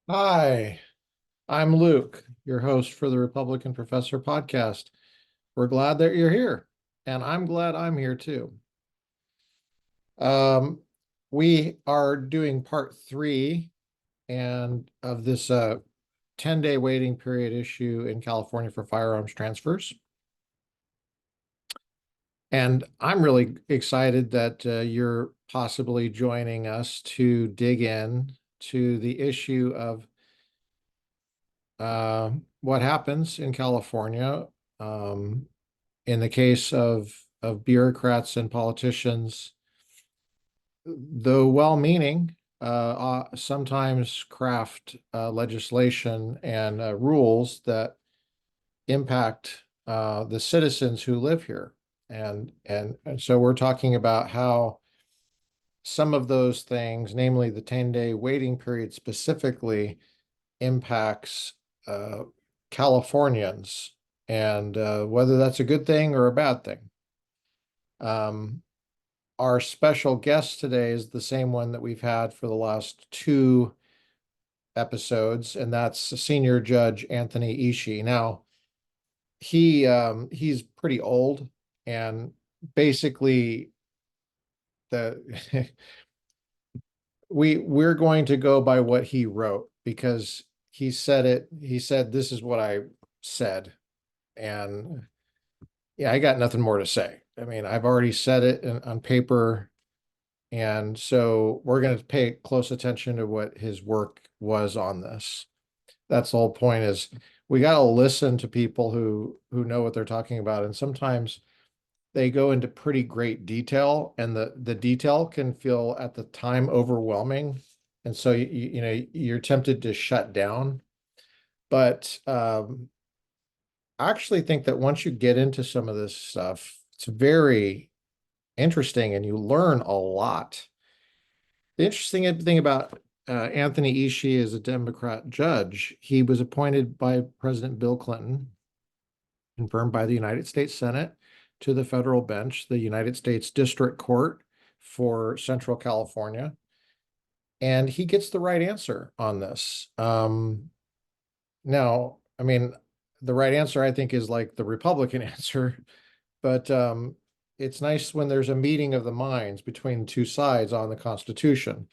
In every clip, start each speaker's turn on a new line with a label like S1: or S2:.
S1: Hi, I'm Luke, your host for the Republican Professor podcast. We're glad that you're here, and I'm glad I'm here too. Um, we are doing part three and of this 10-day waiting period issue in California for firearms transfers. And I'm really excited that you're possibly joining us to dig in to the issue of what happens in California um, in the case of bureaucrats and politicians, though well-meaning, sometimes craft legislation and rules that impact the citizens who live here. And so we're talking about how some of those things, namely the 10-day waiting period specifically, impacts uh, Californians and whether that's a good thing or a bad thing. Um, our special guest today is the same one that we've had for the last two episodes, and that's Senior Judge Anthony Ishii. Now, he's pretty old, and basically the we're going to go by what he wrote because he said this is what I said, and yeah, I got nothing more to say. I mean, I've already said it on paper. And so we're going to pay close attention to what his work was on this. That's the whole point is we got to listen to people who know what they're talking about. And sometimes they go into pretty great detail and the detail can feel at the time overwhelming. And so you know you're tempted to shut down. But I actually think that once you get into some of this stuff, it's very interesting and you learn a lot. The interesting thing about Anthony Ishii as a Democrat judge, he was appointed by President Bill Clinton, confirmed by the United States Senate to the federal bench, the United States District Court for Central California. And he gets the right answer on this. Now, I mean, the right answer, I think, is like the Republican answer, but it's nice when there's a meeting of the minds between the two sides on the Constitution.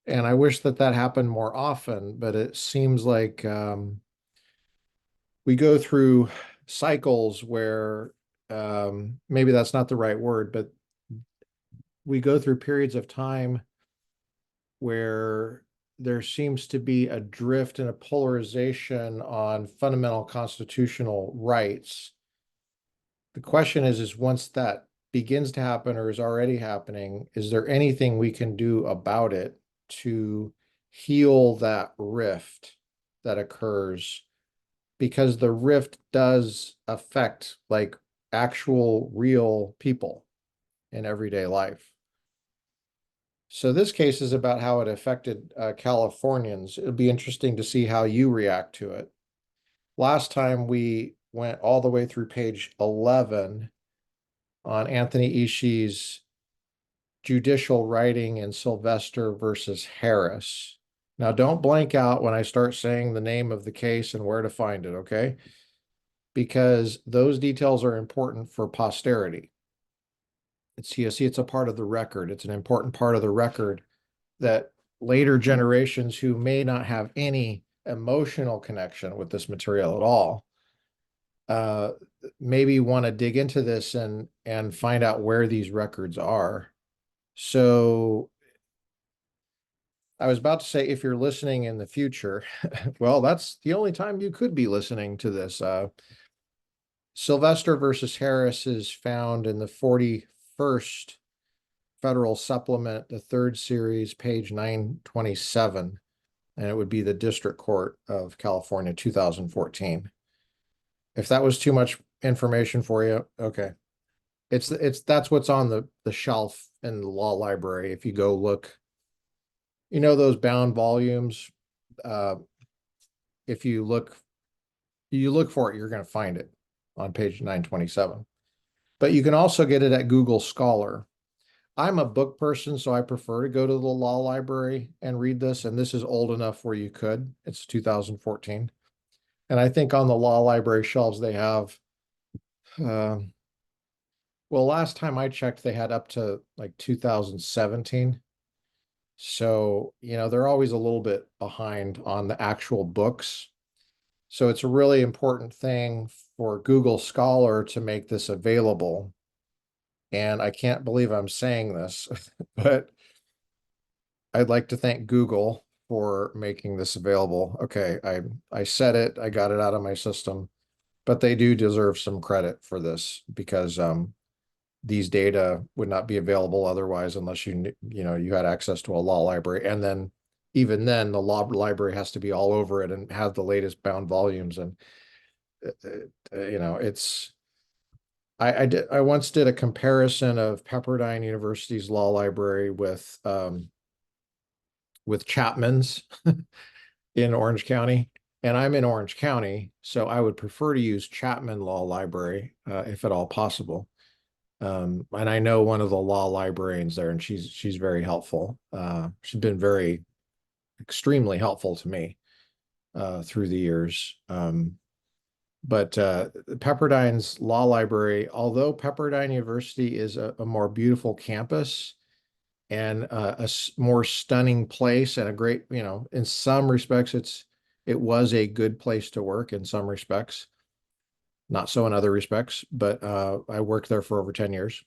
S1: And I wish that that happened more often, but it seems like we go through cycles where maybe that's not the right word, but we go through periods of time where there seems to be a drift and a polarization on fundamental constitutional rights. The question is once that begins to happen or is already happening, is there anything we can do about it to heal that rift that occurs? Because the rift does affect like actual real people in everyday life. So this case is about how it affected Californians. It'll be interesting to see how you react to it. Last time we went all the way through page 11 on Anthony Ishii's judicial writing in Silvester versus Harris. Now, don't blank out when I start saying the name of the case and where to find it, okay? Because those details are important for posterity. It's a part of the record. It's an important part of the record that later generations who may not have any emotional connection with this material at all uh, maybe want to dig into this and find out where these records are. So I was about to say, if you're listening in the future, well, that's the only time you could be listening to this. Silvester versus Harris is found in the 41st Federal Supplement, the third series, page 927, and it would be the District Court of California, 2014. If that was too much information for you, okay. It's that's what's on the shelf in the law library. If you go look, you know those bound volumes. Uh, if you look for it, you're going to find it on page 927. But you can also get it at Google Scholar. I'm a book person, so I prefer to go to the law library and read this. And this is old enough where you could. It's 2014. And I think on the law library shelves, they have, well, last time I checked, they had up to like 2017. So, they're always a little bit behind on the actual books. So it's a really important thing for Google Scholar to make this available. And I can't believe I'm saying this, but I'd like to thank Google for making this available. Okay, I said it, I got it out of my system, but they do deserve some credit for this because these data would not be available otherwise unless you had access to a law library. And then even then, the law library has to be all over it and have the latest bound volumes. And it's I once did a comparison of Pepperdine University's law library with Chapman's in Orange County. And I'm in Orange County, so I would prefer to use Chapman Law Library if at all possible. And I know one of the law librarians there, and she's very helpful. She's been very extremely helpful to me through the years. But Pepperdine's law library, although Pepperdine University is a more beautiful campus and a more stunning place and a great, in some respects, it was a good place to work in some respects. Not so in other respects, but I worked there for over 10 years.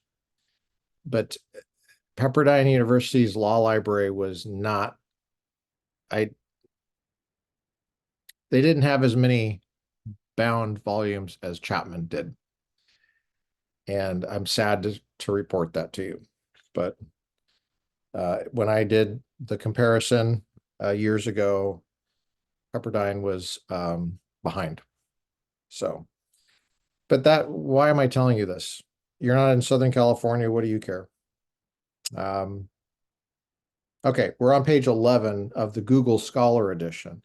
S1: But Pepperdine University's law library was not, they didn't have as many bound volumes as Chapman did. And I'm sad to report that to you. But when I did the comparison years ago, Pepperdine was behind. So, but why am I telling you this? You're not in Southern California. What do you care? Okay, we're on page 11 of the Google Scholar edition,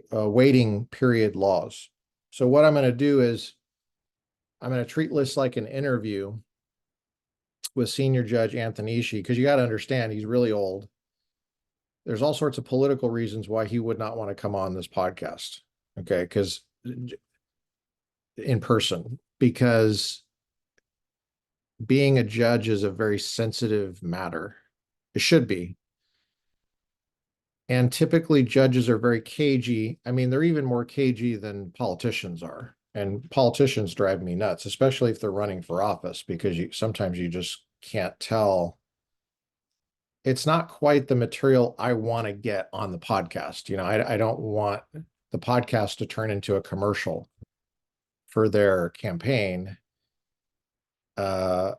S1: waiting period laws. So what I'm going to do is I'm going to treat this like an interview with Senior Judge Anthony Ishii, because you got to understand he's really old. There's all sorts of political reasons why he would not want to come on this podcast. Okay, because in person, because being a judge is a very sensitive matter. It should be. And typically judges are very cagey. I mean, they're even more cagey than politicians are. And politicians drive me nuts, especially if they're running for office, because sometimes you just can't tell. It's not quite the material I want to get on the podcast. I don't want the podcast to turn into a commercial for their campaign. I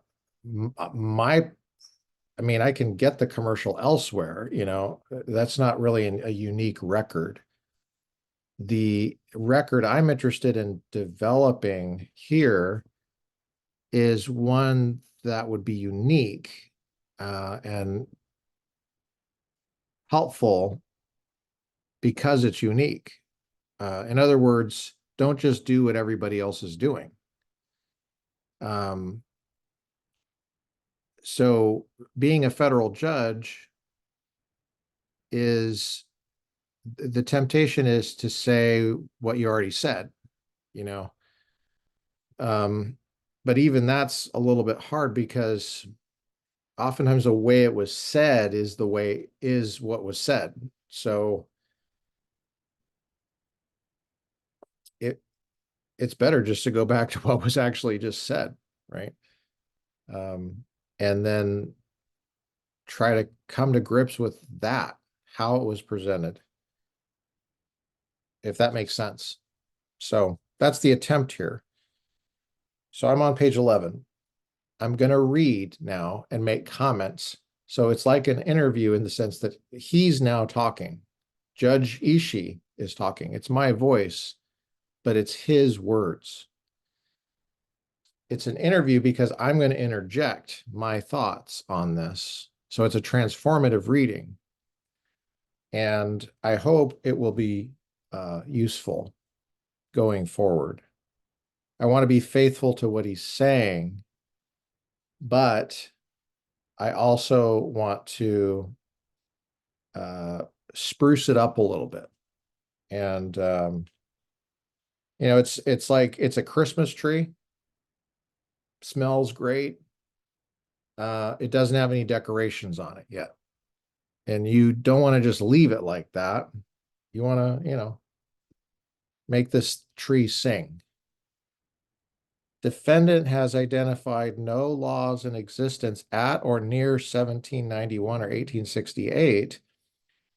S1: mean, I can get the commercial elsewhere, that's not really a unique record. The record I'm interested in developing here is one that would be unique and helpful because it's unique. In other words, don't just do what everybody else is doing. So being a federal judge is the temptation is to say what you already said, but even that's a little bit hard because oftentimes the way it was said is what was said. So it's better just to go back to what was actually just said, right? And then try to come to grips with that, how it was presented, if that makes sense. So that's the attempt here. So I'm on page 11. I'm going to read now and make comments. So it's like an interview in the sense that he's now talking. Judge Ishii is talking. It's my voice, but it's his words. It's an interview because I'm going to interject my thoughts on this. So it's a transformative reading. And I hope it will be useful going forward. I want to be faithful to what he's saying, but I also want to spruce it up a little bit. And it's like it's a Christmas tree. Smells great. It doesn't have any decorations on it yet. And you don't want to just leave it like that. You want to, make this tree sing. Defendant has identified no laws in existence at or near 1791 or 1868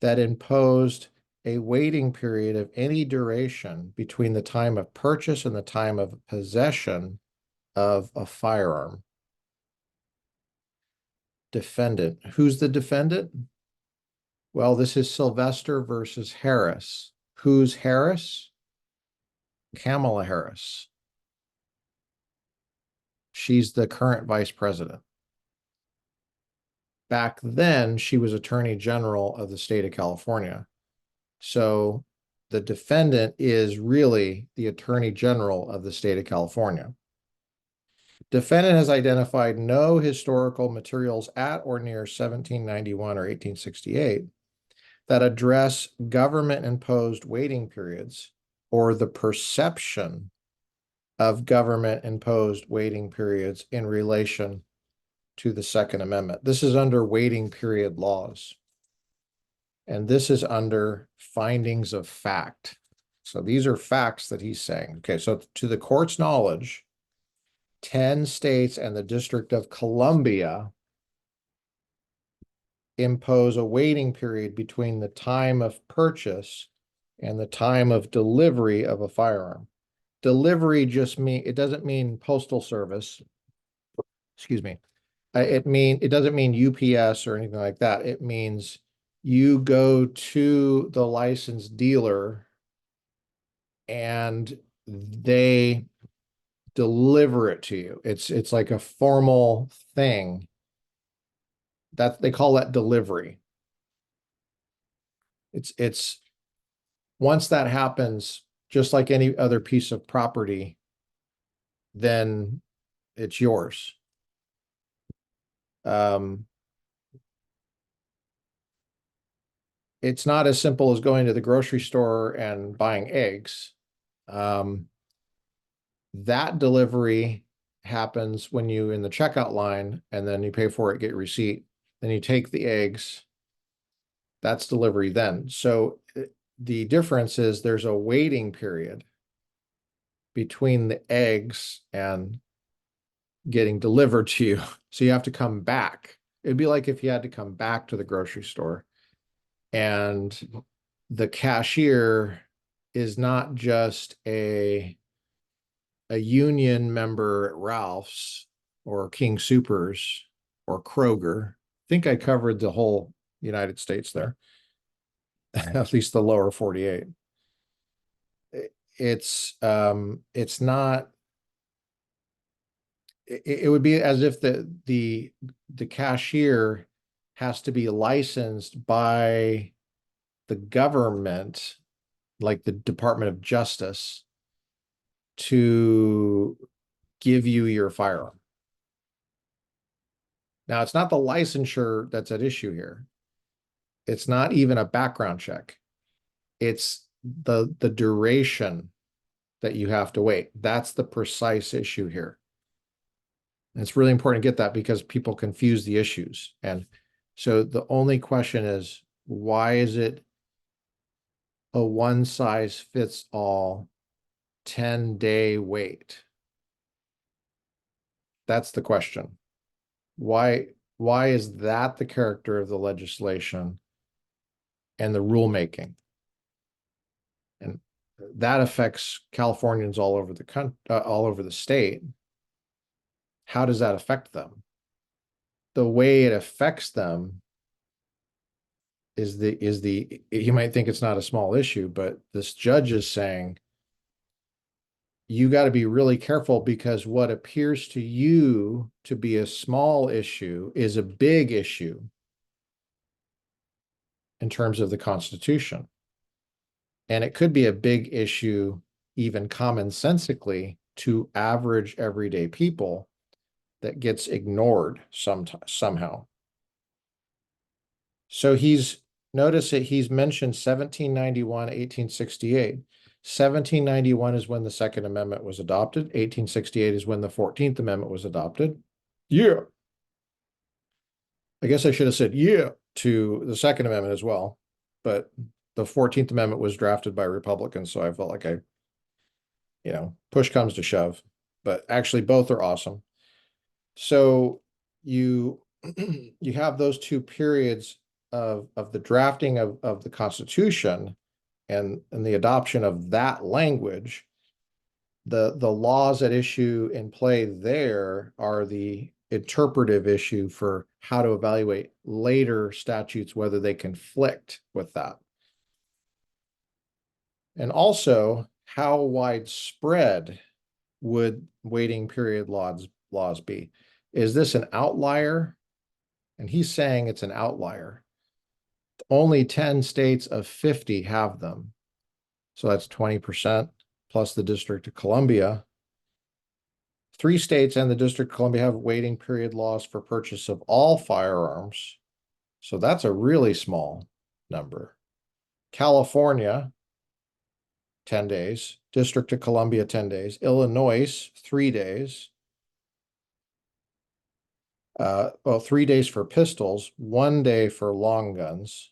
S1: that imposed a waiting period of any duration between the time of purchase and the time of possession of a firearm. Defendant. Who's the defendant? Well, this is Silvester versus Harris. Who's Harris? Kamala Harris. She's the current vice president. Back then, she was Attorney General of the state of California. So the defendant is really the Attorney General of the state of California. Defendant has identified no historical materials at or near 1791 or 1868 that address government-imposed waiting periods or the perception of government-imposed waiting periods in relation to the Second Amendment. This is under waiting period laws. And this is under findings of fact. So these are facts that he's saying. Okay, so to the court's knowledge, 10 states and the District of Columbia impose a waiting period between the time of purchase and the time of delivery of a firearm. Delivery it doesn't mean postal service. Excuse me. It doesn't mean UPS or anything like that. It means you go to the licensed dealer and they deliver it to you. It's like a formal thing that they call that delivery. It's once that happens, just like any other piece of property, then it's yours. It's not as simple as going to the grocery store and buying eggs. That delivery happens when you in the checkout line, and then you pay for it, get your receipt, then you take the eggs. That's delivery then. So the difference is there's a waiting period between the eggs and getting delivered to you. So you have to come back. It'd be like if you had to come back to the grocery store, and the cashier is not just a union member at Ralph's or King Soopers or Kroger. I think I covered the whole United States there, at least the lower 48. It's not, it would be as if the cashier has to be licensed by the government, like the Department of Justice, to give you your firearm. Now, it's not the licensure that's at issue here. It's not even a background check. It's the duration that you have to wait. That's the precise issue here. And it's really important to get that because people confuse the issues. And so the only question is, why is it a one-size-fits-all 10-day wait? That's the question. Why is that the character of the legislation and the rulemaking? And that affects Californians all over the country, all over the state. How does that affect them? The way it affects them is you might think it's not a small issue, but this judge is saying you got to be really careful because what appears to you to be a small issue is a big issue in terms of the Constitution. And it could be a big issue even commonsensically to average everyday people that gets ignored somehow. So notice that he's mentioned 1791, 1868. 1791 is when the Second Amendment was adopted. 1868 is when the 14th Amendment was adopted. Yeah. I guess I should have said yeah to the Second Amendment as well, but the 14th Amendment was drafted by Republicans, so I felt like push comes to shove. But actually, both are awesome. So you you have those two periods of the drafting of the Constitution and the adoption of that language. The laws at issue in play there are the interpretive issue for how to evaluate later statutes, whether they conflict with that. And also, how widespread would waiting period laws be? Is this an outlier? And he's saying it's an outlier. Only 10 states of 50 have them. So that's 20% plus the District of Columbia. 3 states and the District of Columbia have waiting period laws for purchase of all firearms. So that's a really small number. California, 10 days. District of Columbia, 10 days. Illinois, 3 days. 3 days for pistols, 1 day for long guns.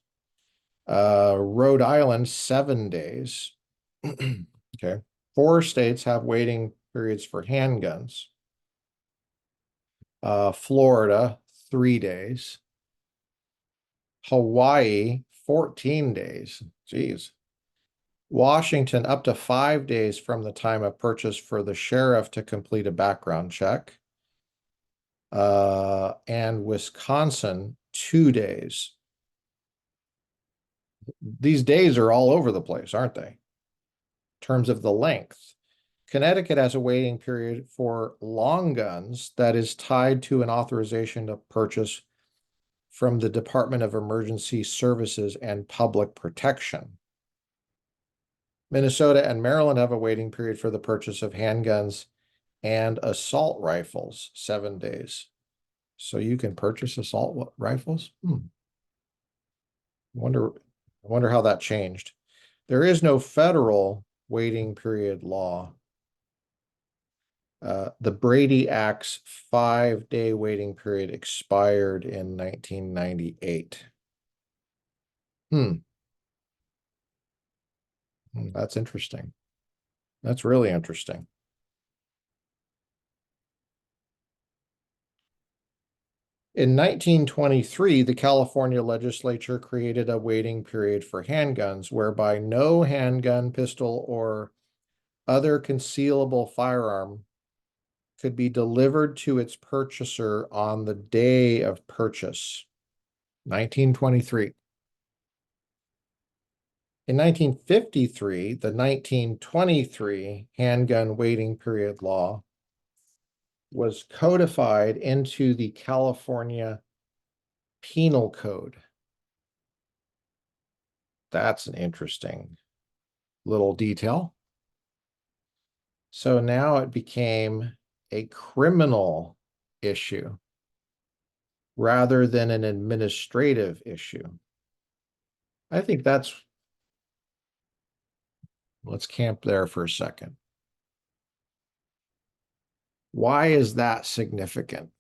S1: Rhode Island, 7 days. Okay. 4 states have waiting periods for handguns. Florida, 3 days. Hawaii, 14 days. Geez. Washington, up to 5 days from the time of purchase for the sheriff to complete a background check. And Wisconsin, 2 days. These days are all over the place, aren't they? In terms of the length. Connecticut has a waiting period for long guns that is tied to an authorization to purchase from the Department of Emergency Services and Public Protection. Minnesota and Maryland have a waiting period for the purchase of handguns and assault rifles, 7 days. So you can purchase assault rifles? I wonder how that changed. There is no federal waiting period law. The Brady Act's 5-day waiting period expired in 1998. That's interesting. That's really interesting. In 1923, the California legislature created a waiting period for handguns, whereby no handgun, pistol, or other concealable firearm could be delivered to its purchaser on the day of purchase. 1923. In 1953, the 1923 handgun waiting period law was codified into the California Penal Code. That's an interesting little detail. So now it became a criminal issue rather than an administrative issue. I think let's camp there for a second. Why is that significant?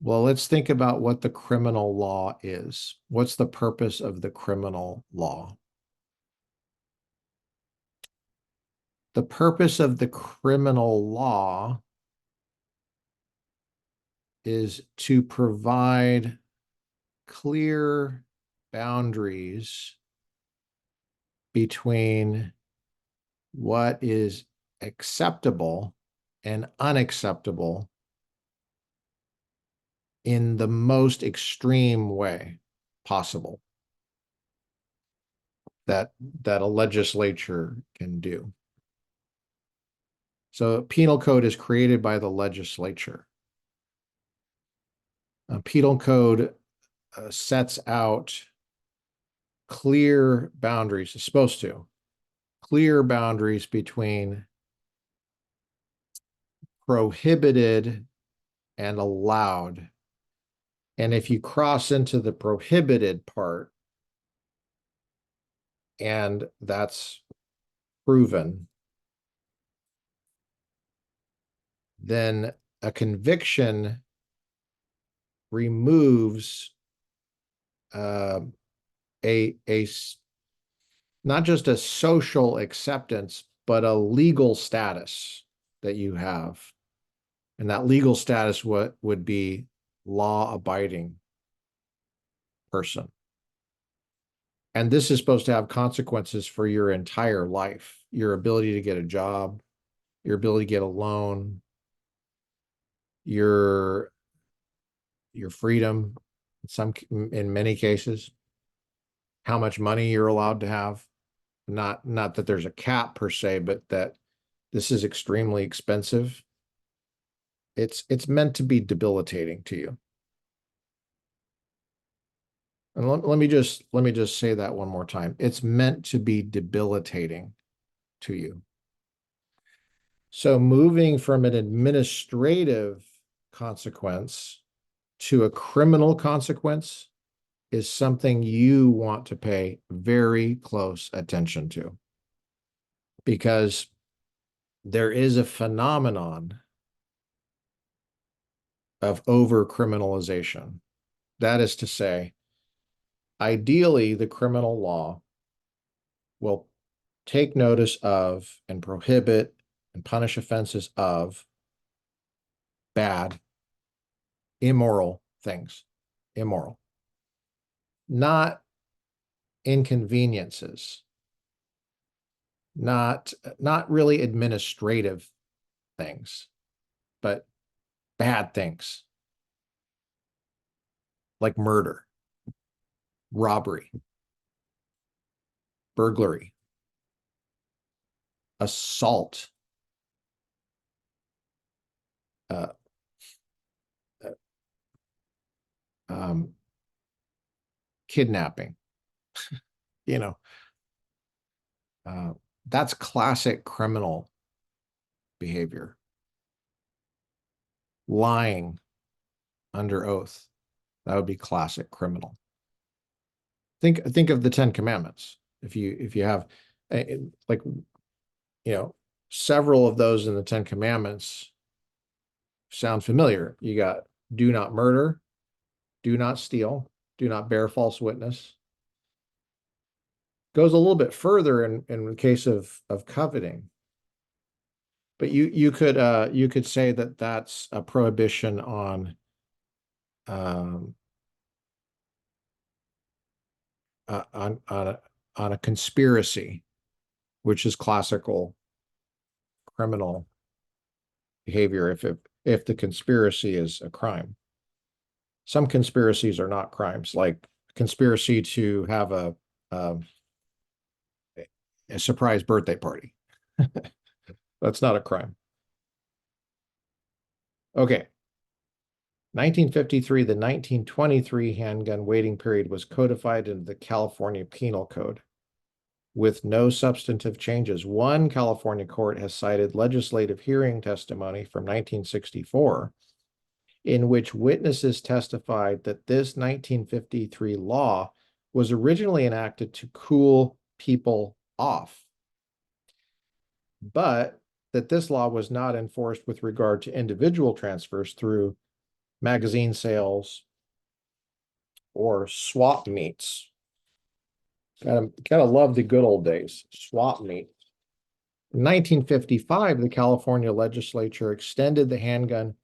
S1: Well, let's think about what the criminal law is. What's the purpose of the criminal law? The purpose of the criminal law is to provide clear boundaries between what is acceptable and unacceptable in the most extreme way possible that a legislature can do. So a penal code is created by the legislature. A penal code sets out clear boundaries, it's supposed to, clear boundaries between prohibited and allowed. And if you cross into the prohibited part, and that's proven, then a conviction removes a not just a social acceptance, but a legal status that you have. And that legal status would be law-abiding person. And this is supposed to have consequences for your entire life, your ability to get a job, your ability to get a loan, your freedom, in many cases, how much money you're allowed to have. Not that there's a cap per se, but that this is extremely expensive. It's meant to be debilitating to you. And let me just say that one more time. It's meant to be debilitating to you. So moving from an administrative consequence to a criminal consequence is something you want to pay very close attention to, because there is a phenomenon of over-criminalization. That is to say, ideally, the criminal law will take notice of and prohibit and punish offenses of bad, immoral things. Immoral. Not inconveniences. Not really administrative things, but bad things like murder, robbery, burglary, assault, kidnapping. You know, that's classic criminal behavior. Lying under oath, that would be classic criminal. Think of the Ten Commandments. If you have like, several of those in the Ten Commandments sound familiar. You got do not murder, do not steal, do not bear false witness. Goes a little bit further in the case of coveting. But you could say that that's a prohibition on on a conspiracy, which is classical criminal behavior if the conspiracy is a crime. Some conspiracies are not crimes, like conspiracy to have a surprise birthday party. That's not a crime. Okay. 1953, the 1923 handgun waiting period was codified into the California Penal Code with no substantive changes. One California court has cited legislative hearing testimony from 1964 in which witnesses testified that this 1953 law was originally enacted to cool people off, but that this law was not enforced with regard to individual transfers through magazine sales or swap meets. Gotta love the good old days. Swap meet. In 1955, the California legislature extended the handgun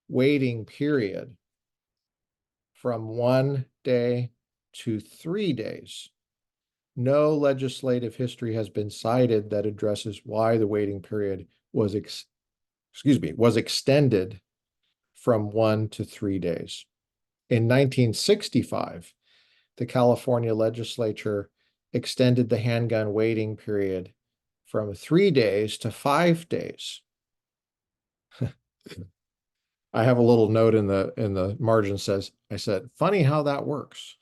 S1: waiting period from 1 day to 3 days. No legislative history has been cited that addresses why the waiting period was extended from 1 to 3 days. In 1965, the California legislature extended the handgun waiting period from 3 days to 5 days. I have a little note in the margin says, I said, funny how that works.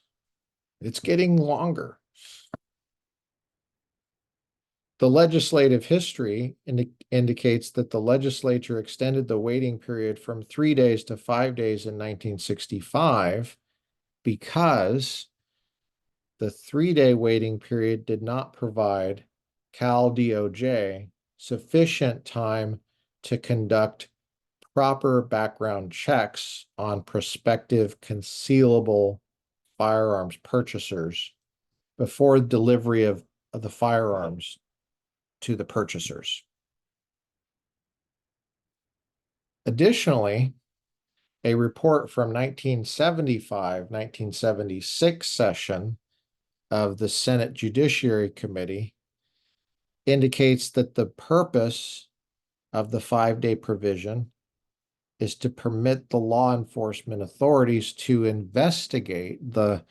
S1: It's getting longer. The legislative history indicates that the legislature extended the waiting period from 3 days to 5 days in 1965 because the 3-day waiting period did not provide Cal DOJ sufficient time to conduct proper background checks on prospective concealable firearms purchasers before delivery of the firearms to the purchasers. Additionally, a report from 1975-1976 session of the Senate Judiciary Committee indicates that the purpose of the 5-day provision is to permit the law enforcement authorities to investigate the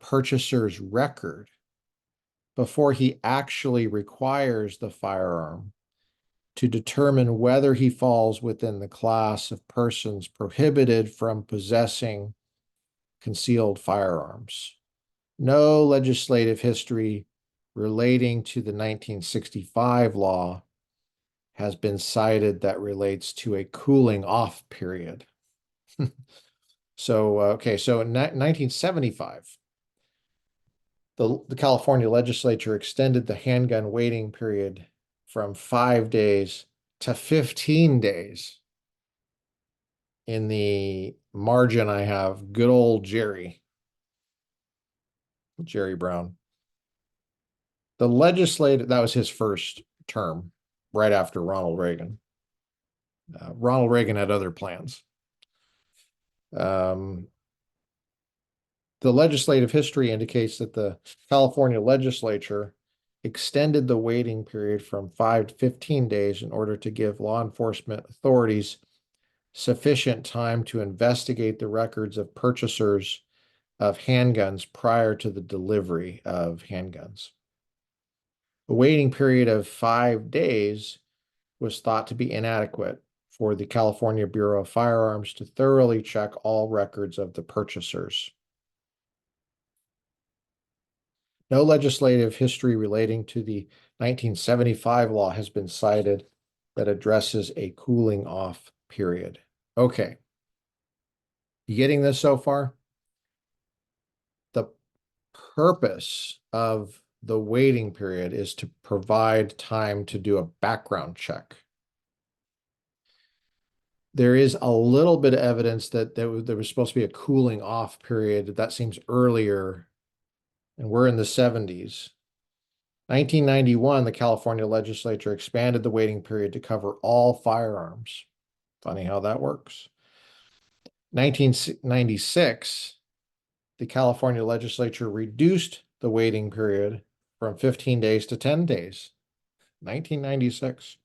S1: purchaser's record before he actually requires the firearm to determine whether he falls within the class of persons prohibited from possessing concealed firearms. No legislative history relating to the 1965 law has been cited that relates to a cooling off period. So in 1975, the California legislature extended the handgun waiting period from 5 days to 15 days. In the margin, I have good old Jerry Brown. That was his first term, right after Ronald Reagan. Ronald Reagan had other plans. The legislative history indicates that the California legislature extended the waiting period from 5 to 15 days in order to give law enforcement authorities sufficient time to investigate the records of purchasers of handguns prior to the delivery of handguns. A waiting period of 5 days was thought to be inadequate for the California Bureau of Firearms to thoroughly check all records of the purchasers. No legislative history relating to the 1975 law has been cited that addresses a cooling off period. Okay. You getting this so far? The purpose of the waiting period is to provide time to do a background check. There is a little bit of evidence that there was supposed to be a cooling off period. That seems earlier, and we're in the 70s. 1991, the California legislature expanded the waiting period to cover all firearms. Funny how that works. 1996, the California legislature reduced the waiting period from 15 days to 10 days. 1996.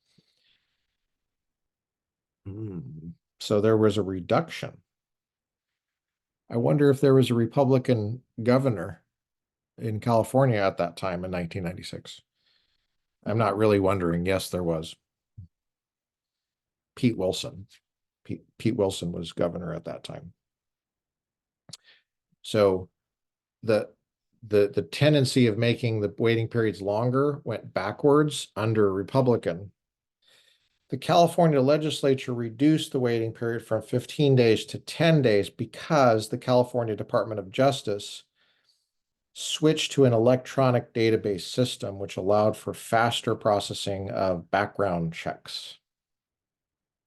S1: So there was a reduction. I wonder if there was a Republican governor in California at that time in 1996. I'm not really wondering. Yes, there was. Pete Wilson. Pete Wilson was governor at that time. So the tendency of making the waiting periods longer went backwards under a Republican. The California legislature reduced the waiting period from 15 days to 10 days because the California Department of Justice switched to an electronic database system, which allowed for faster processing of background checks.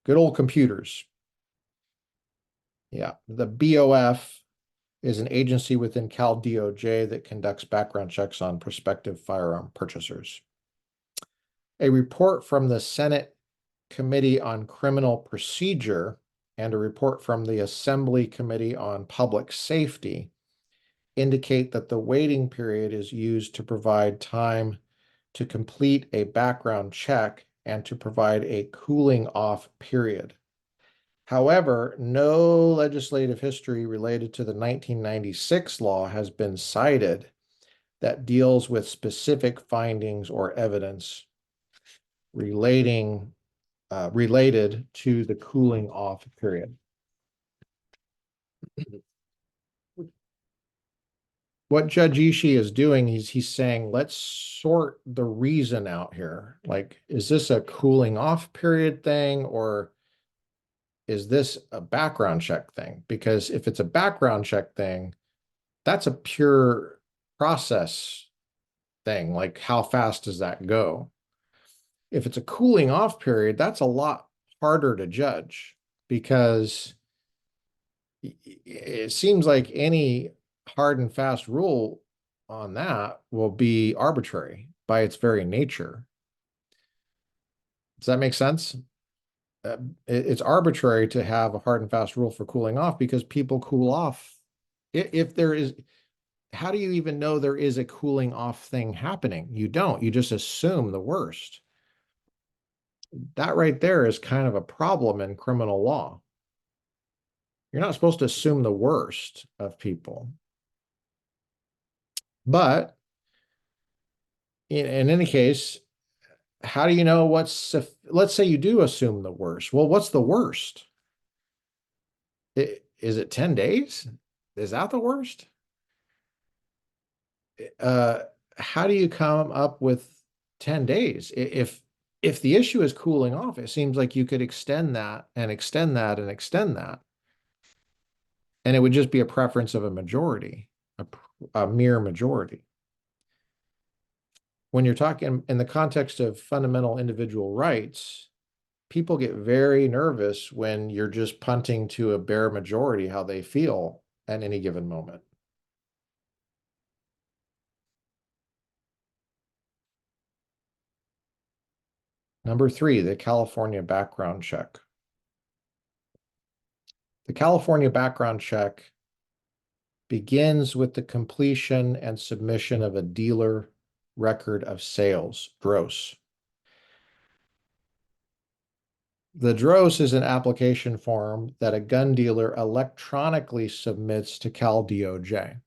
S1: Good old computers. Yeah, the BOF is an agency within Cal DOJ that conducts background checks on prospective firearm purchasers. A report from the Senate Committee on Criminal Procedure and a report from the Assembly Committee on Public Safety indicate that the waiting period is used to provide time to complete a background check and to provide a cooling off period. However, no legislative history related to the 1996 law has been cited that deals with specific findings or evidence related to the cooling off period. what Judge Ishii is doing, he's saying, let's sort the reason out here. Like, is this a cooling off period thing, or is this a background check thing? Because if it's a background check thing, that's a pure process thing. Like, how fast does that go? If it's a cooling off period, that's a lot harder to judge, because it seems like any hard and fast rule on that will be arbitrary by its very nature. Does that make sense? It's arbitrary to have a hard and fast rule for cooling off, because people cool off. If there is, how do you even know there is a cooling off thing happening? You don't. You just assume the worst. That right there is kind of a problem in criminal law. You're not supposed to assume the worst of people. But in any case, how do you know let's say you do assume the worst. Well, what's the worst? Is it 10 days? Is that the worst? Uh, how do you come up with 10 days? If the issue is cooling off, it seems like you could extend that and extend that and extend that. And it would just be a preference of a majority, a mere majority. When you're talking in the context of fundamental individual rights, people get very nervous when you're just punting to a bare majority how they feel at any given moment. Number 3, the California background check. The California background check begins with the completion and submission of a dealer record of sales, gross. The DROS is an application form that a gun dealer electronically submits to Cal DOJ,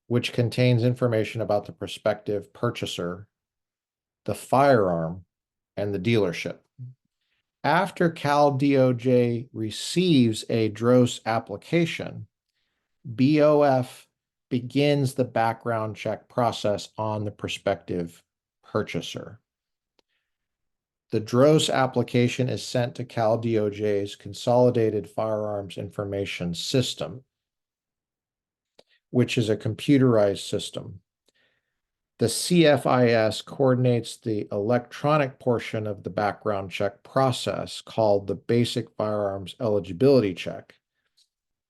S1: which contains information about the prospective purchaser, the firearm, and the dealership. After Cal DOJ receives a DROS application, BOF begins the background check process on the prospective purchaser. The DROS application is sent to Cal DOJ's Consolidated Firearms Information System, which is a computerized system. The CFIS coordinates the electronic portion of the background check process, called the Basic Firearms Eligibility Check,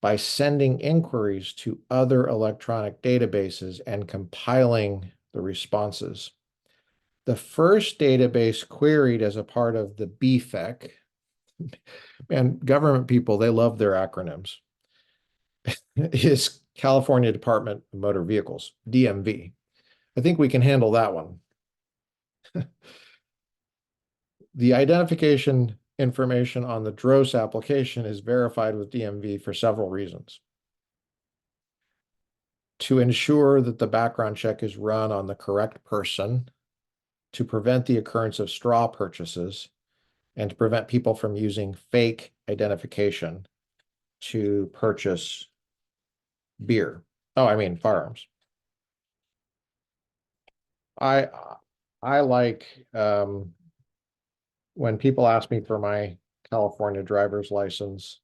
S1: by sending inquiries to other electronic databases and compiling the responses. The first database queried as a part of the BFEC, and government people, they love their acronyms, is California Department of Motor Vehicles, DMV. I think we can handle that one. The identification information on the DROS application is verified with DMV for several reasons. To ensure that the background check is run on the correct person, to prevent the occurrence of straw purchases, and to prevent people from using fake identification to purchase beer. Oh, I mean firearms. I like when people ask me for my California driver's license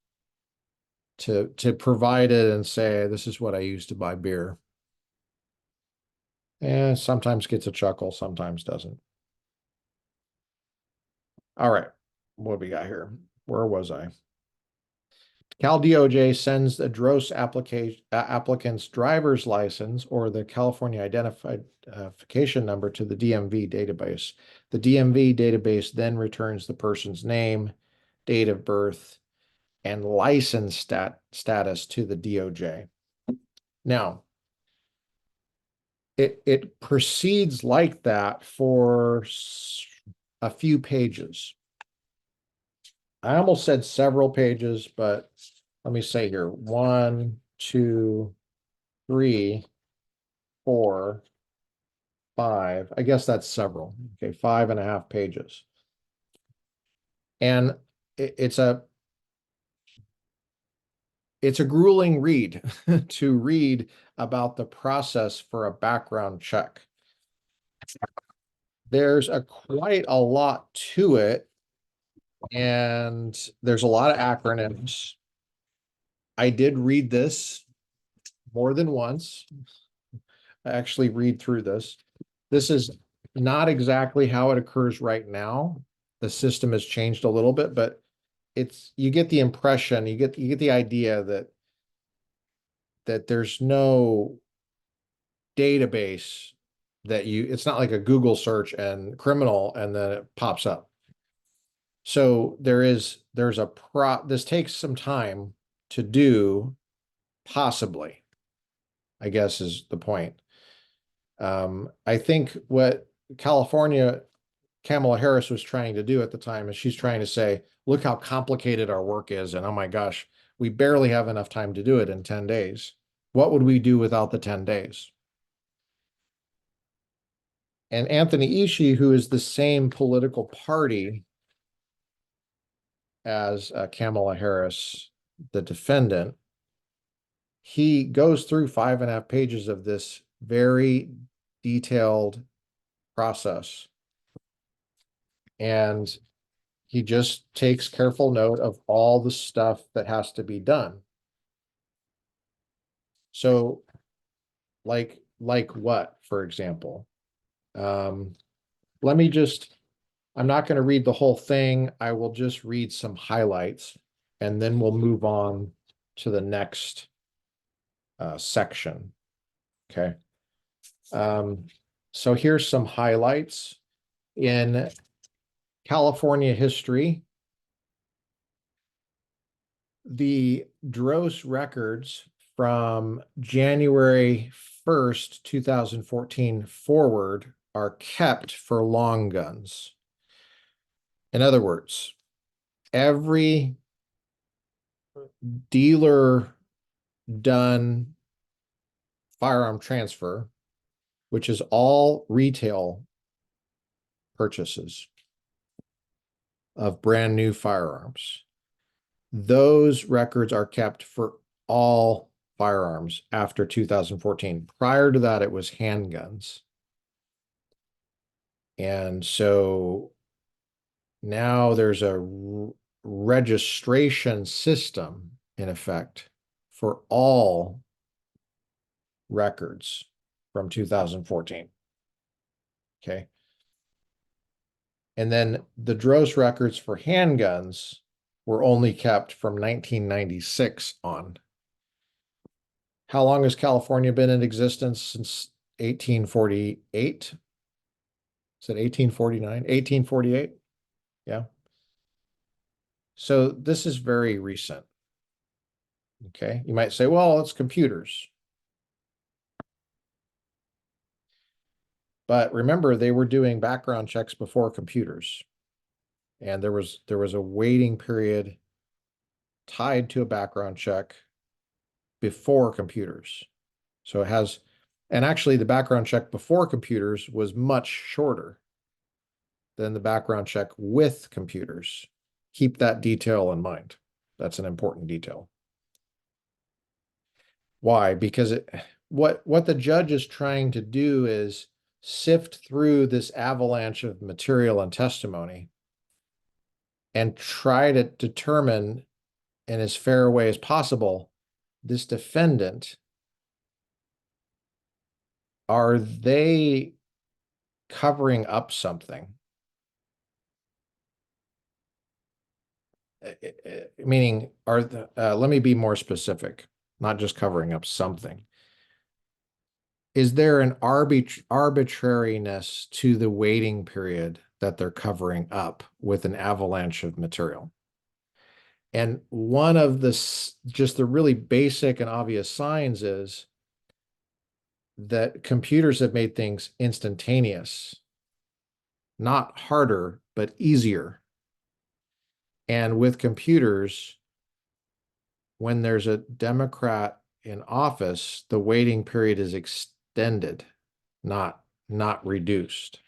S1: to provide it and say, this is what I used to buy beer. And sometimes gets a chuckle, sometimes doesn't. All right, what do we got here? Where was I? Cal DOJ sends a DROS applicant's driver's license or the California identification number to the DMV database. The DMV database then returns the person's name, date of birth, and license status to the DOJ. Now, it proceeds like that for a few pages. I almost said several pages, but let me say here, 1, 2, 3, 4, 5. I guess that's several. Okay, 5.5 pages. And it's a it's a grueling read to read about the process for a background check. There's quite a lot to it, and there's a lot of acronyms. I did read this more than once. I actually read through this. This is not exactly how it occurs right now. The system has changed a little bit, but you get the impression, you get the idea that there's no database that it's not like a Google search and criminal and then it pops up. So there's this takes some time to do, possibly, I guess is the point. I think what Kamala Harris was trying to do at the time is she's trying to say, look how complicated our work is. And oh my gosh, we barely have enough time to do it in 10 days. What would we do without the 10 days? And Anthony Ishii, who is the same political party as Kamala Harris, the defendant, he goes through 5.5 pages of this very detailed process. And he just takes careful note of all the stuff that has to be done. So like what, for example? Let me just, I'm not going to read the whole thing. I will just read some highlights, and then we'll move on to the next section. Okay. So here's some highlights. In California history, the Dross records from January 1st, 2014 forward are kept for long guns. In other words, every dealer done firearm transfer, which is all retail purchases of brand new firearms, those records are kept for all firearms after 2014. Prior to that, it was handguns. And so now there's a registration system in effect for all records from 2014. Okay. And then the Dross records for handguns were only kept from 1996 on. How long has California been in existence? Since 1848? Is it 1849? 1848? Yeah. So this is very recent. Okay. You might say, well, it's computers. But remember, they were doing background checks before computers. And there was a waiting period tied to a background check before computers. So it has, and actually the background check before computers was much shorter than the background check with computers. Keep that detail in mind. That's an important detail. Why? Because what the judge is trying to do is sift through this avalanche of material and testimony and try to determine in as fair a way as possible, this defendant, are they covering up something? Meaning, let me be more specific, not just covering up something. Is there an arbitrariness to the waiting period that they're covering up with an avalanche of material? And one of just the really basic and obvious signs is that computers have made things instantaneous, not harder, but easier. And with computers, when there's a Democrat in office, the waiting period is extended, not reduced.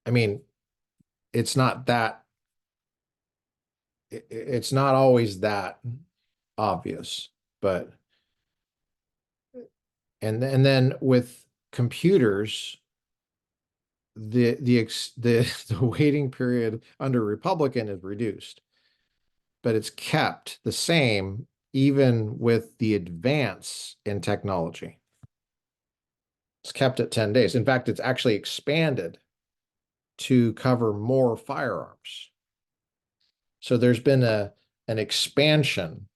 S1: I mean, it's not that it's not always that obvious, but and then with computers, the waiting period under Republican is reduced, but it's kept the same even with the advance in technology. It's kept at 10 days. In fact, it's actually expanded to cover more firearms. So there's been an expansion,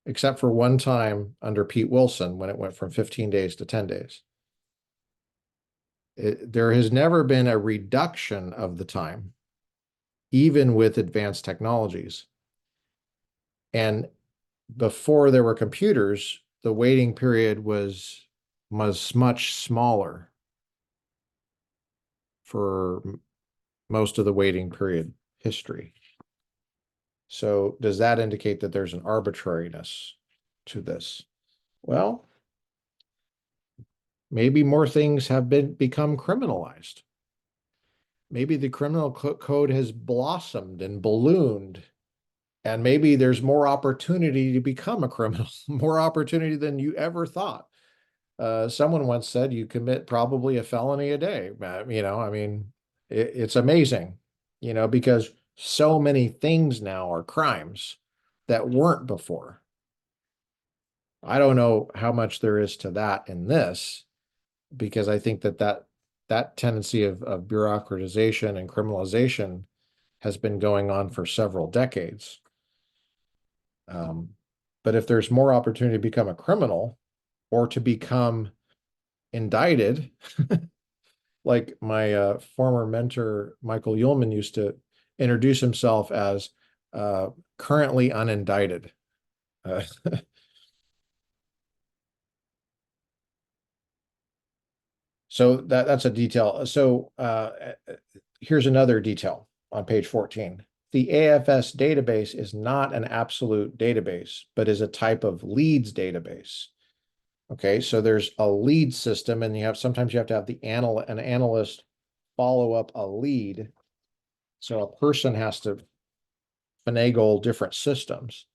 S1: except for one time under Pete Wilson when it went from 15 days to 10 days. There has never been a reduction of the time, even with advanced technologies. And before there were computers, the waiting period was much smaller for most of the waiting period history. So does that indicate that there's an arbitrariness to this? Well, maybe more things have become criminalized. Maybe the criminal code has blossomed and ballooned, and maybe there's more opportunity to become a criminal, more opportunity than you ever thought. Someone once said you commit probably a felony a day. I mean, it's amazing, because so many things now are crimes that weren't before. I don't know how much there is to that in this, because I think that tendency of bureaucratization and criminalization has been going on for several decades. But if there's more opportunity to become a criminal or to become indicted, like my former mentor, Michael Ullman, used to introduce himself as currently unindicted. So that's a detail. So here's another detail on page 14. The AFS database is not an absolute database, but is a type of leads database. Okay, so there's a lead system, and sometimes you have to have an analyst follow up a lead. So a person has to finagle different systems.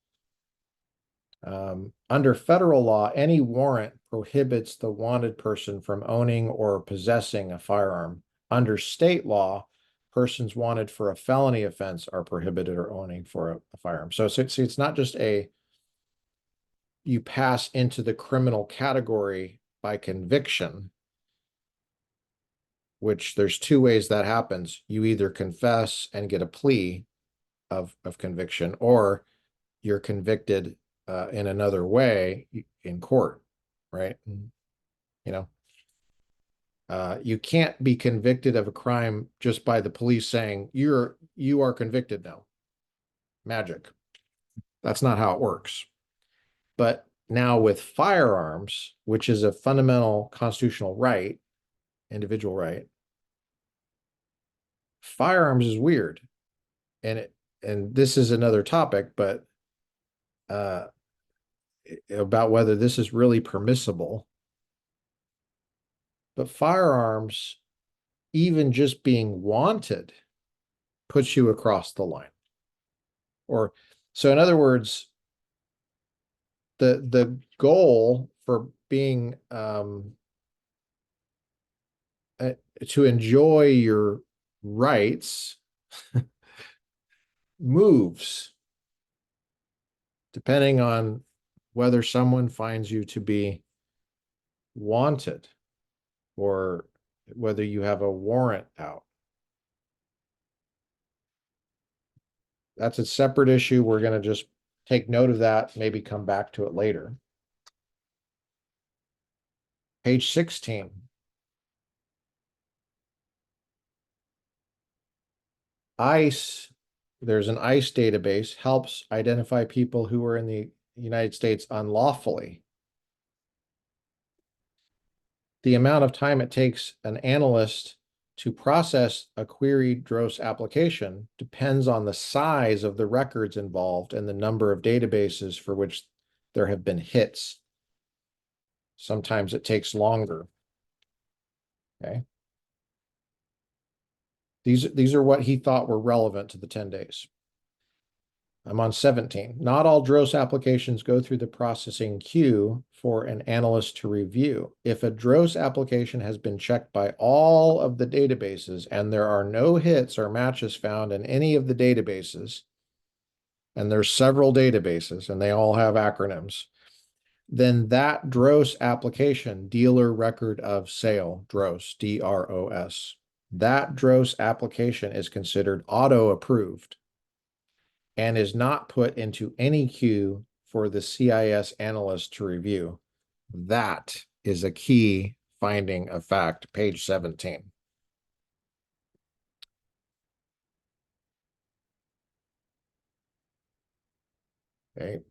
S1: Under federal law, any warrant prohibits the wanted person from owning or possessing a firearm. Under state law, persons wanted for a felony offense are prohibited or owning for a firearm. So it's not just you pass into the criminal category by conviction, which there's two ways that happens. You either confess and get a plea of conviction, or you're convicted in another way in court, right? You can't be convicted of a crime just by the police saying you are convicted now. Magic. That's not how it works. But now with firearms, which is a fundamental constitutional right, individual right, firearms is weird. And this is another topic, but about whether this is really permissible. But firearms, even just being wanted, puts you across the line. So in other words, the goal for being to enjoy your rights moves depending on whether someone finds you to be wanted or whether you have a warrant out. That's a separate issue. We're going to just take note of that, maybe come back to it later. Page 16. ICE, there's an ICE database, helps identify people who are in the United States unlawfully. The amount of time it takes an analyst to process a queried DROS application depends on the size of the records involved and the number of databases for which there have been hits. Sometimes it takes longer. Okay. These are what he thought were relevant to the 10 days. I'm on 17. Not all DROS applications go through the processing queue for an analyst to review. If a DROS application has been checked by all of the databases and there are no hits or matches found in any of the databases, and there's several databases and they all have acronyms, then that DROS application, dealer record of sale, DROS, DROS, that DROS application is considered auto-approved and is not put into any queue for the CIS analyst to review. That is a key finding of fact, page 17. Okay.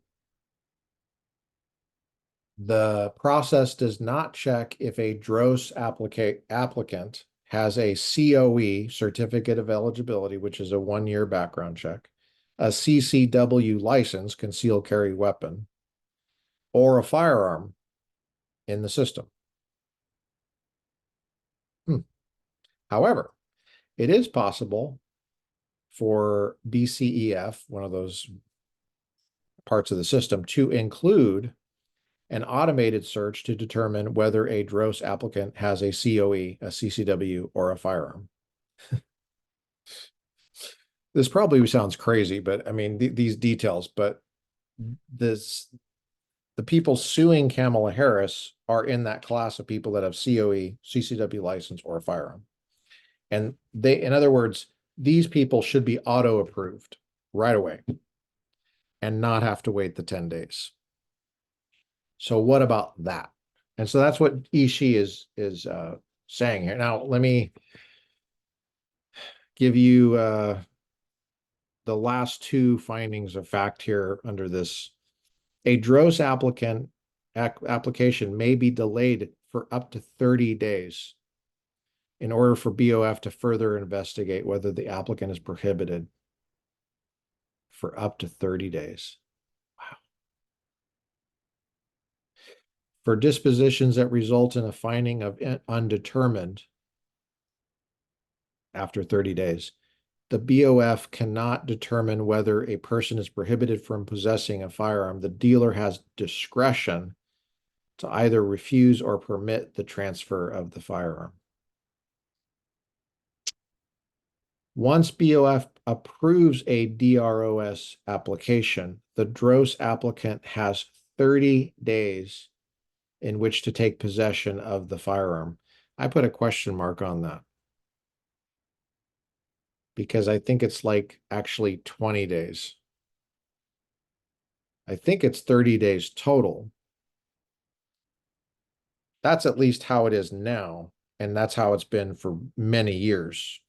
S1: The process does not check if a DROS applicant has a COE, certificate of eligibility, which is a 1-year background check, a CCW license, concealed carry weapon, or a firearm in the system. However, it is possible for BCEF, one of those parts of the system, to include an automated search to determine whether a DROS applicant has a COE, a CCW, or a firearm. This probably sounds crazy, but I mean, these details, but the people suing Kamala Harris are in that class of people that have COE, CCW license, or a firearm. And they, in other words, these people should be auto-approved right away and not have to wait the 10 days. So what about that? And so that's what Ishii is saying here. Now, let me give you the last two findings of fact here under this. A DROS application may be delayed for up to 30 days in order for BOF to further investigate whether the applicant is prohibited for up to 30 days. Wow. For dispositions that result in a finding of undetermined after 30 days, the BOF cannot determine whether a person is prohibited from possessing a firearm. The dealer has discretion to either refuse or permit the transfer of the firearm. Once BOF approves a DROS application, the DROS applicant has 30 days in which to take possession of the firearm. I put a question mark on that because I think it's like actually 20 days. I think it's 30 days total. That's at least how it is now, and that's how it's been for many years,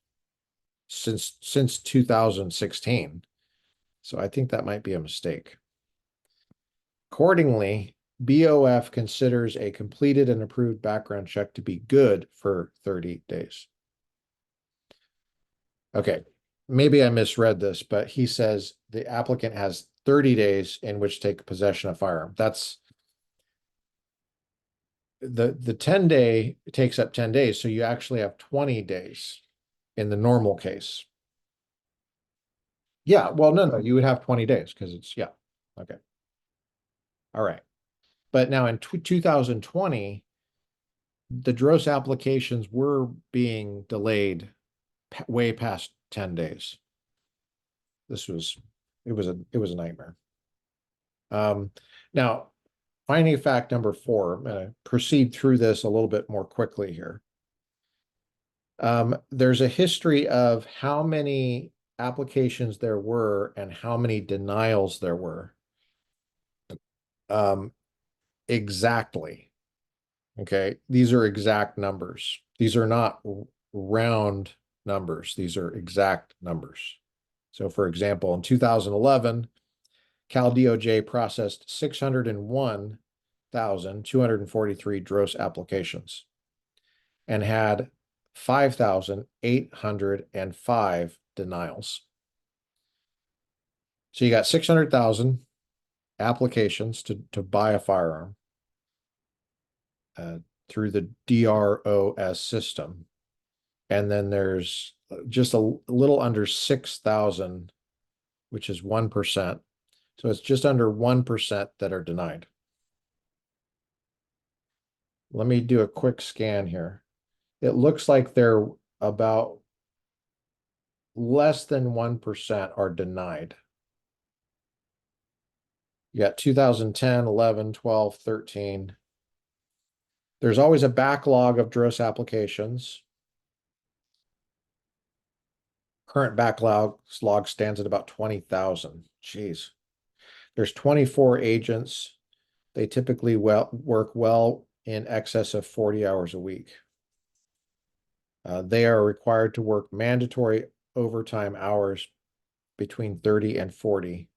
S1: since 2016. So I think that might be a mistake. Accordingly, BOF considers a completed and approved background check to be good for 30 days. Okay, maybe I misread this, but he says the applicant has 30 days in which to take possession of firearm. That's the 10-day takes up 10 days, so you actually have 20 days in the normal case. Yeah, well, no, you would have 20 days because it's, yeah, okay. All right. But now in 2020, the DROS applications were being delayed way past 10 days. It was a nightmare. Now, finding fact number 4, I'm going to proceed through this a little bit more quickly here. There's a history of how many applications there were and how many denials there were. Exactly. Okay, these are exact numbers. These are not round numbers. These are exact numbers. So for example, in 2011, Cal DOJ processed 601,243 DROS applications and had 5,805 denials. So you got 600,000 applications to buy a firearm through the DROS system. And then there's just a little under 6,000, which is 1%. So it's just under 1% that are denied. Let me do a quick scan here. It looks like they're about less than 1% are denied. You got 2010, 11, 12, 13. There's always a backlog of DROS applications. Current backlog stands at about 20,000. Jeez. There's 24 agents. They typically work well in excess of 40 hours a week. They are required to work mandatory overtime hours between 30 and 40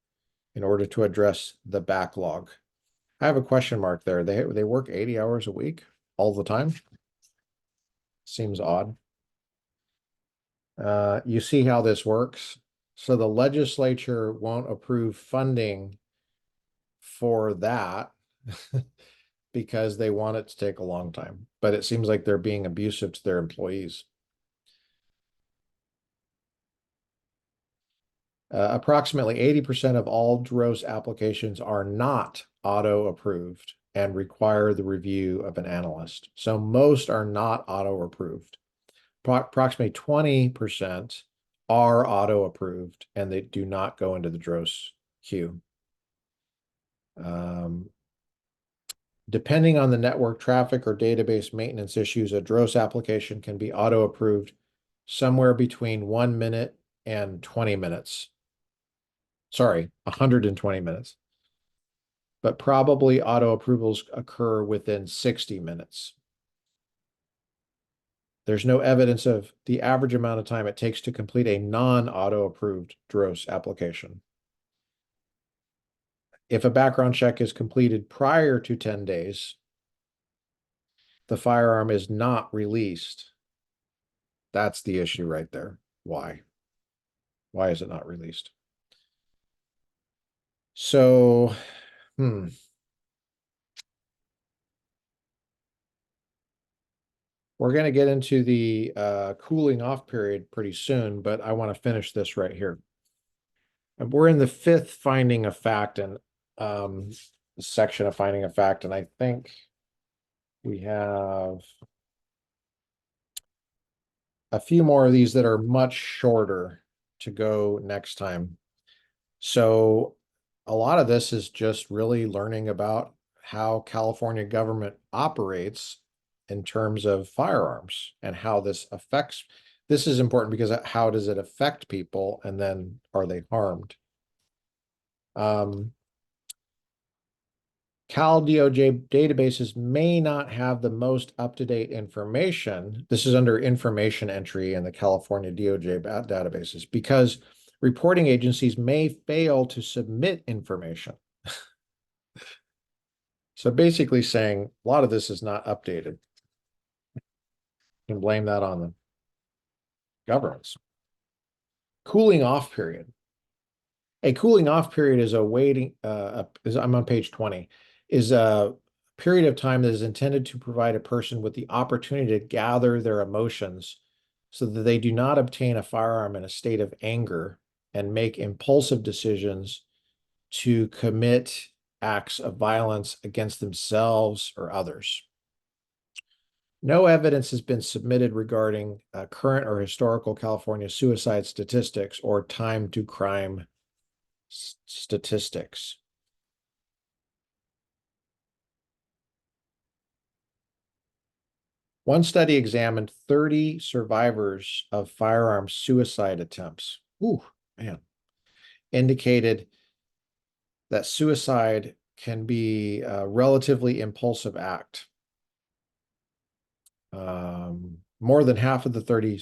S1: in order to address the backlog. I have a question mark there. They work 80 hours a week all the time? Seems odd. You see how this works? So the legislature won't approve funding for that because they want it to take a long time. But it seems like they're being abusive to their employees. Approximately 80% of all DROS applications are not auto-approved and require the review of an analyst. So most are not auto-approved. Approximately 20% are auto-approved and they do not go into the DROS queue. Depending on the network traffic or database maintenance issues, a DROS application can be auto-approved somewhere between 1 minute and 20 minutes. Sorry, 120 minutes. But probably auto approvals occur within 60 minutes. There's no evidence of the average amount of time it takes to complete a non-auto approved DROS application. If a background check is completed prior to 10 days, the firearm is not released. That's the issue right there. Why? Why is it not released? So, we're going to get into the cooling off period pretty soon, but I want to finish this right here. And we're in the fifth finding of fact and section of finding of fact, and I think we have a few more of these that are much shorter to go next time. So a lot of this is just really learning about how California government operates in terms of firearms and how this affects. This is important because how does it affect people and then are they harmed? Cal DOJ databases may not have the most up-to-date information. This is under information entry in the California DOJ databases because reporting agencies may fail to submit information. So basically saying a lot of this is not updated. You can blame that on the governments. Cooling off period. A cooling off period is a waiting, I'm on page 20, is a period of time that is intended to provide a person with the opportunity to gather their emotions so that they do not obtain a firearm in a state of anger and make impulsive decisions to commit acts of violence against themselves or others. No evidence has been submitted regarding current or historical California suicide statistics or time to crime statistics. One study examined 30 survivors of firearm suicide attempts. Ooh, man. Indicated that suicide can be a relatively impulsive act. More than half of the 30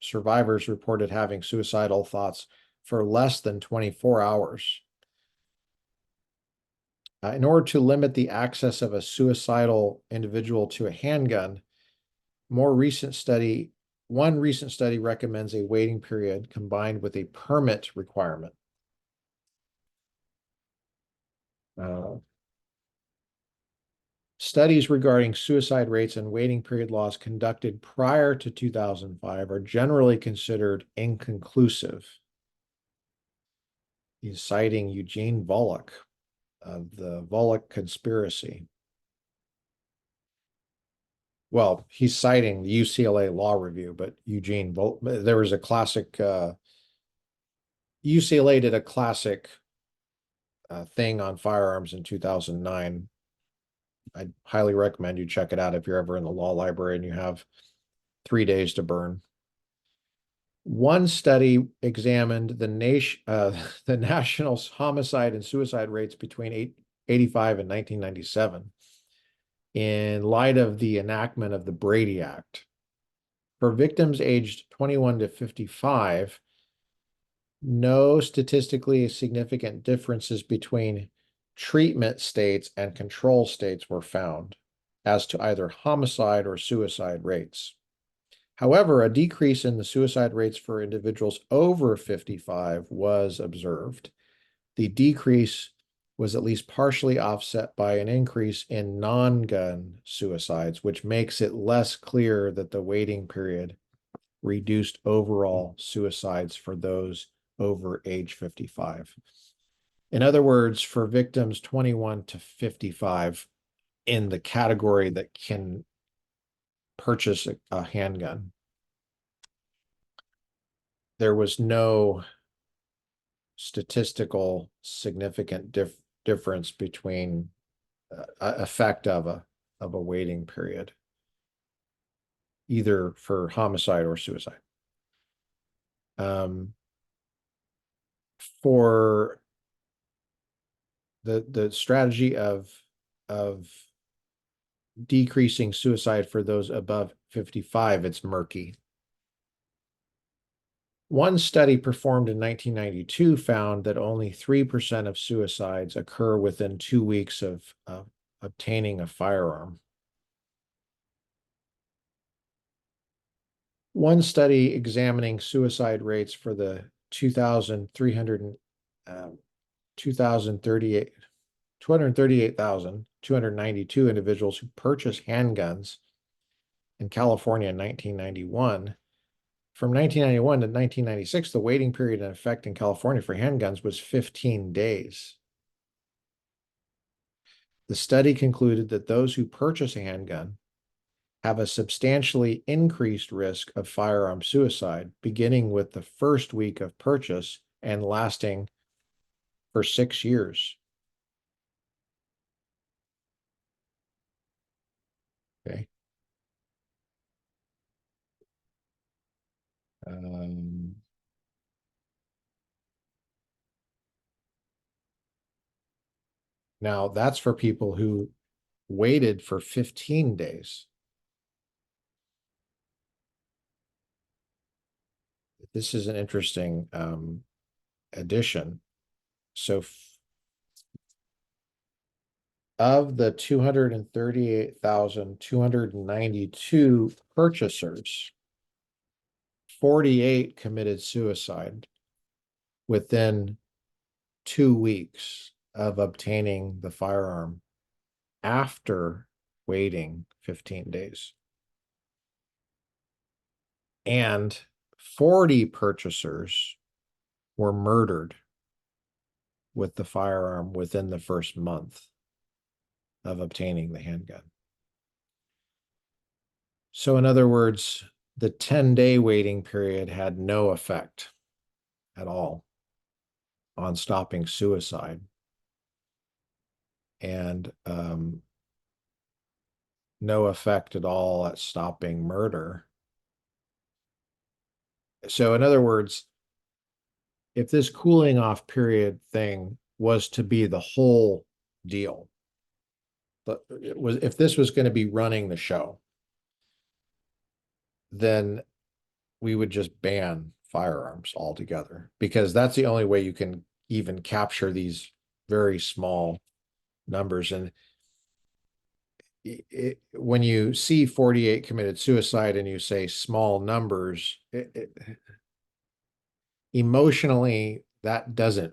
S1: survivors reported having suicidal thoughts for less than 24 hours. In order to limit the access of a suicidal individual to a handgun, one recent study recommends a waiting period combined with a permit requirement. studies regarding suicide rates and waiting period laws conducted prior to 2005 are generally considered inconclusive. He's citing Eugene Volokh of the Volokh conspiracy. Well, he's citing the UCLA Law Review, but there was a classic, UCLA did a classic thing on firearms in 2009. I highly recommend you check it out if you're ever in the law library and you have 3 days to burn. One study examined the national homicide and suicide rates between 1985 and 1997 in light of the enactment of the Brady Act. For victims aged 21 to 55, no statistically significant differences between treatment states and control states were found as to either homicide or suicide rates. However, a decrease in the suicide rates for individuals over 55 was observed. The decrease was at least partially offset by an increase in non-gun suicides, which makes it less clear that the waiting period reduced overall suicides for those over age 55. In other words, for victims 21 to 55 in the category that can purchase a handgun, there was no statistical significant difference between effect of a waiting period, either for homicide or suicide. For the strategy of decreasing suicide for those above 55, it's murky. One study performed in 1992 found that only 3% of suicides occur within 2 weeks of obtaining a firearm. One study examining suicide rates for the 238,292 individuals who purchased handguns in California in 1991. From 1991 to 1996, the waiting period in effect in California for handguns was 15 days. The study concluded that those who purchase a handgun have a substantially increased risk of firearm suicide, beginning with the first week of purchase and lasting for 6 years. Okay. Now, that's for people who waited for 15 days. This is an interesting addition. So of the 238,292 purchasers, 48 committed suicide within 2 weeks of obtaining the firearm after waiting 15 days. And 40 purchasers were murdered with the firearm within the first month of obtaining the handgun. So in other words, the 10-day waiting period had no effect at all on stopping suicide, and no effect at all at stopping murder. So in other words, if this cooling off period thing was to be the whole deal, but if this was going to be running the show, then we would just ban firearms altogether, because that's the only way you can even capture these very small numbers. And when you see 48 committed suicide and you say small numbers, emotionally, that doesn't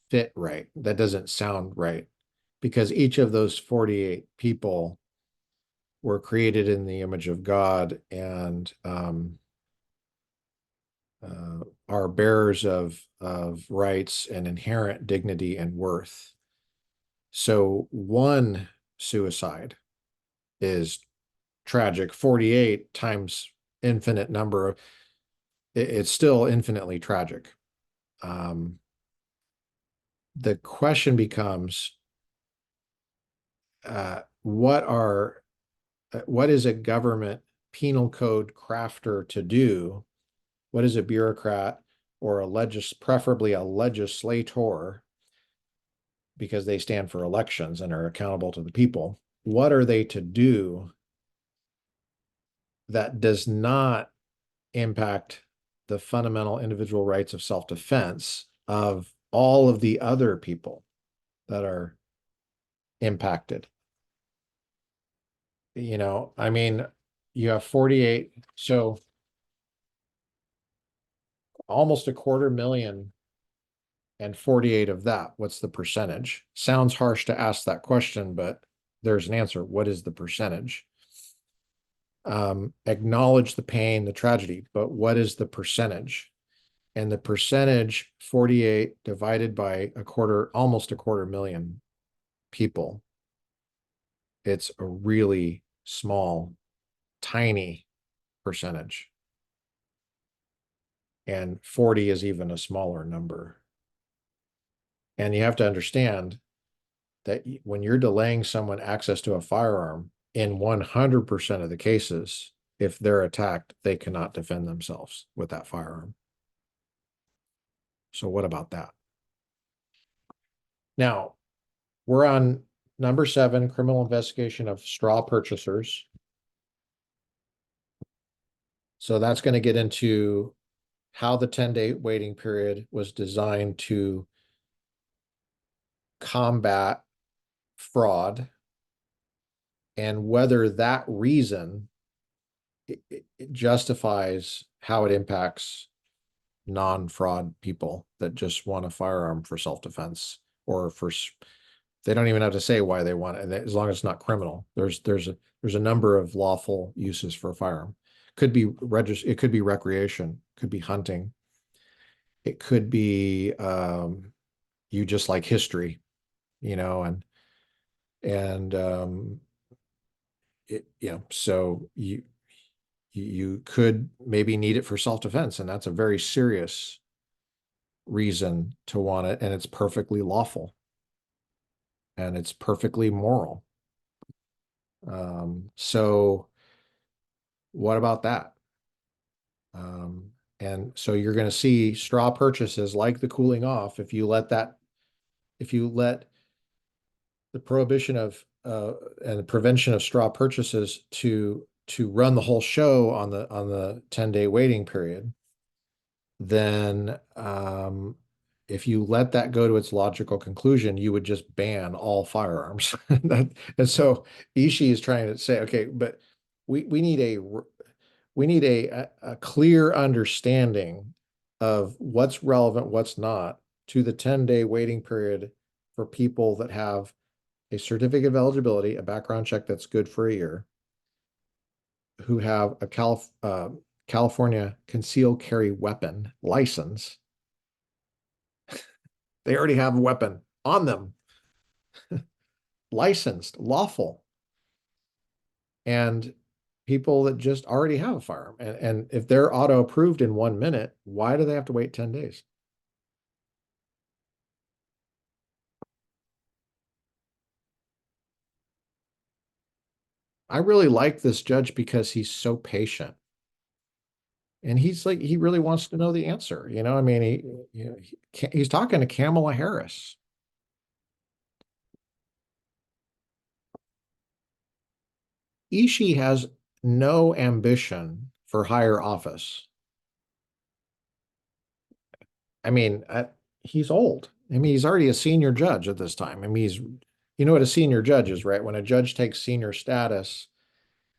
S1: fit right. That doesn't sound right, because each of those 48 people we're created in the image of God and are bearers of rights and inherent dignity and worth. So one suicide is tragic. 48 times infinite number of it's still infinitely tragic. The question becomes, what is a government penal code crafter to do? What is a bureaucrat or preferably a legislator, because they stand for elections and are accountable to the people? What are they to do that does not impact the fundamental individual rights of self-defense of all of the other people that are impacted? I mean, you have 48, so almost 250,000 and 48 of that. What's the percentage? Sounds harsh to ask that question, but there's an answer. What is the percentage? Acknowledge the pain, the tragedy, but what is the percentage? And the percentage, 48 divided by almost 250,000 people, it's a really small, tiny percentage. And 40 is even a smaller number. And you have to understand that when you're delaying someone access to a firearm, in 100% of the cases, if they're attacked, they cannot defend themselves with that firearm. So what about that? Now, we're on number 7, criminal investigation of straw purchasers. So that's going to get into how the 10-day waiting period was designed to combat fraud, and whether that reason it justifies how it impacts non-fraud people that just want a firearm for self-defense, or they don't even have to say why they want it, as long as it's not criminal. There's a number of lawful uses for a firearm. It could be recreation, could be hunting, it could be you just like history, and so you could maybe need it for self-defense, and that's a very serious reason to want it, and it's perfectly lawful and it's perfectly moral. So what about that? And so you're going to see straw purchases like the cooling off. If you let the prohibition of and the prevention of straw purchases to run the whole show on the 10-day waiting period, then if you let that go to its logical conclusion, you would just ban all firearms. And so Ishii is trying to say, okay, but we need a clear understanding of what's relevant, what's not to the 10-day waiting period for people that have a certificate of eligibility, a background check that's good for a year, who have a California concealed carry weapon license. They already have a weapon on them, licensed, lawful, and people that just already have a firearm. And if they're auto approved in 1 minute, why do they have to wait 10 days? I really like this judge because he's so patient. And he really wants to know the answer. I mean, he's talking to Kamala Harris. Ishii has no ambition for higher office. I mean, he's old. I mean, he's already a senior judge at this time. I mean, you know what a senior judge is, right? When a judge takes senior status,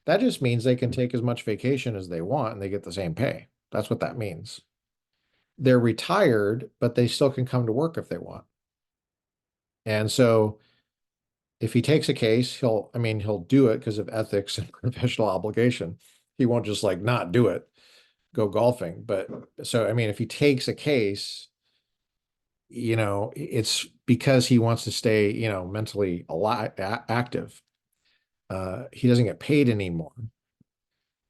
S1: that just means they can take as much vacation as they want and they get the same pay. That's what that means. They're retired, but they still can come to work if they want. And so if he takes a case, he'll do it because of ethics and professional obligation. He won't just like not do it, go golfing. But so, I mean, if he takes a case, it's because he wants to stay, mentally alive, active. He doesn't get paid anymore.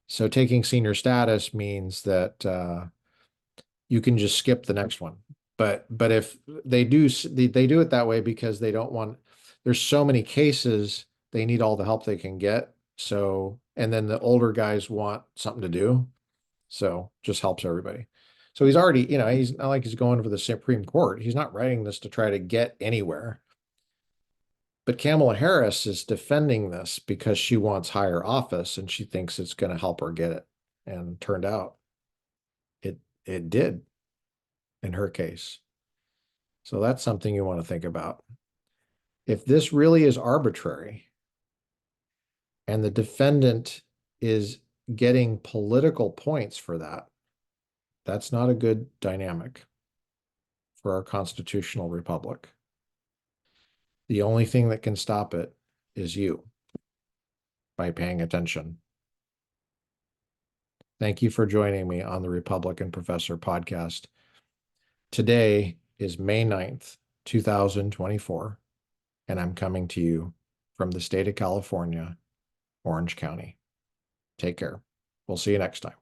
S1: So taking senior status means that you can just skip the next one. But if they do it that way because they don't want, there's so many cases, they need all the help they can get. So, and then the older guys want something to do. So just helps everybody. So he's already, he's not like he's going for the Supreme Court. He's not writing this to try to get anywhere. But Kamala Harris is defending this because she wants higher office and she thinks it's going to help her get it. And turned out it did in her case. So that's something you want to think about. If this really is arbitrary and the defendant is getting political points for that, that's not a good dynamic for our constitutional republic. The only thing that can stop it is you by paying attention. Thank you for joining me on the Republican Professor podcast. Today is May 9th, 2024, and I'm coming to you from the state of California, Orange County. Take care. We'll see you next time.